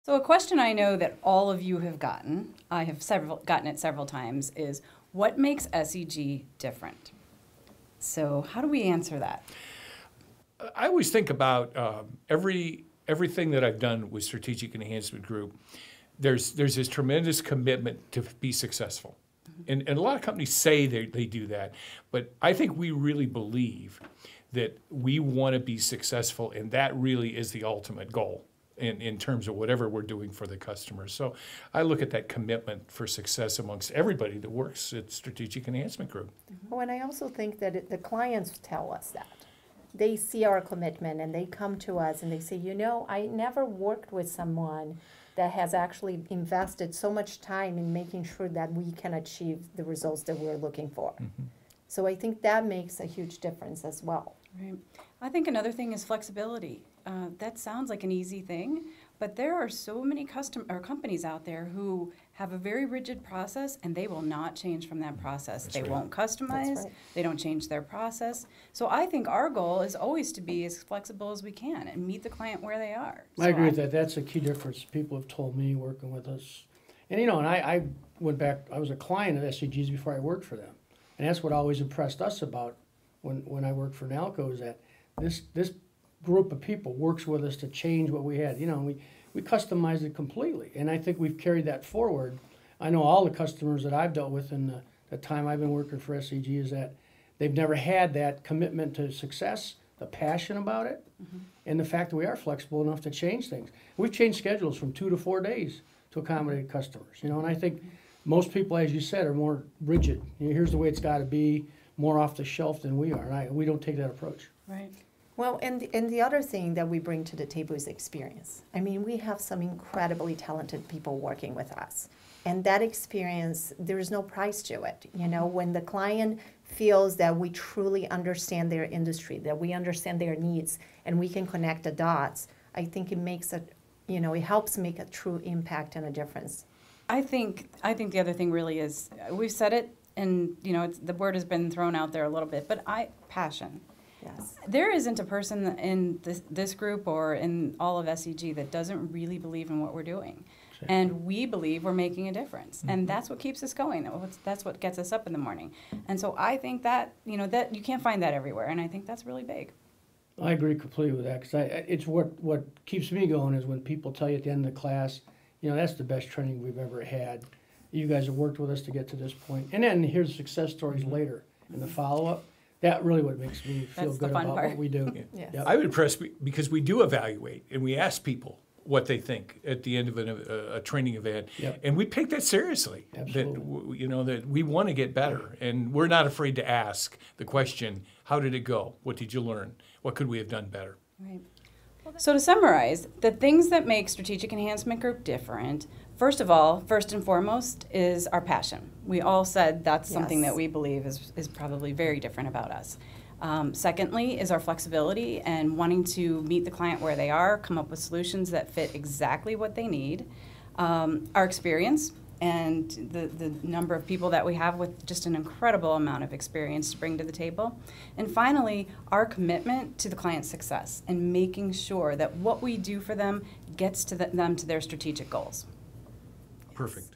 So a question I know that all of you have gotten, I have gotten it several times, is what makes SEG different? So how do we answer that? I always think about everything that I've done with Strategic Enhancement Group. There's this tremendous commitment to be successful. And a lot of companies say they do that, but I think we really believe that we want to be successful, and that really is the ultimate goal in terms of whatever we're doing for the customers. So I look at that commitment for success amongst everybody that works at Strategic Enhancement Group. Oh, and I also think that the clients tell us that. They see our commitment and they come to us and they say, you know, I never worked with someone that has actually invested so much time in making sure that we can achieve the results that we're looking for. Mm-hmm. So I think that makes a huge difference as well. Right. I think another thing is flexibility. That sounds like an easy thing, but there are so many companies out there who have a very rigid process, and they will not change from that process. They won't customize. They don't change their process. So I think our goal is always to be as flexible as we can and meet the client where they are. I agree with that. That's a key difference. People have told me working with us. And, you know, and I went back, I was a client of SCG's before I worked for them. And that's what always impressed us about when I worked for Nalco, is that this group of people works with us to change what we had. You know, we customized it completely, and I think we've carried that forward. I know all the customers that I've dealt with in the time I've been working for SCG is that they've never had that commitment to success, the passion about it, and the fact that we are flexible enough to change things. We've changed schedules from 2 to 4 days to accommodate customers, you know, and I think most people, as you said, are more rigid. You know, here's the way it's got to be, more off the shelf than we are, and we don't take that approach. Right. Well, and the other thing that we bring to the table is experience. I mean, we have some incredibly talented people working with us. And that experience, there is no price to it. You know, when the client feels that we truly understand their industry, that we understand their needs, and we can connect the dots, I think it makes it helps make a true impact and a difference. I think the other thing really is, we've said it, and, you know, the word has been thrown out there a little bit, but passion. Yes. There isn't a person in this group or in all of SEG that doesn't really believe in what we're doing. Sure. And we believe we're making a difference. Mm-hmm. And that's what keeps us going. That's what gets us up in the morning. And so I think that, you know, that you can't find that everywhere. And I think that's really big. I agree completely with that, because it's what keeps me going is when people tell you at the end of the class, you know, that's the best training we've ever had. You guys have worked with us to get to this point. And then here's success stories later in the follow-up. That really what makes me feel good about what we do. Yes. Yep. I'm impressed because we do evaluate and we ask people what they think at the end of a training event, yep. And we take that seriously. Absolutely. That you know that we want to get better, and we're not afraid to ask the question: how did it go? What did you learn? What could we have done better? Right. So to summarize, the things that make Strategic Enhancement Group different, first and foremost, is our passion. We all said that's something that we believe is probably very different about us. Secondly is our flexibility and wanting to meet the client where they are, come up with solutions that fit exactly what they need. Our experience and the number of people that we have with just an incredible amount of experience to bring to the table. And finally, our commitment to the client's success and making sure that what we do for them gets to them to their strategic goals. Perfect.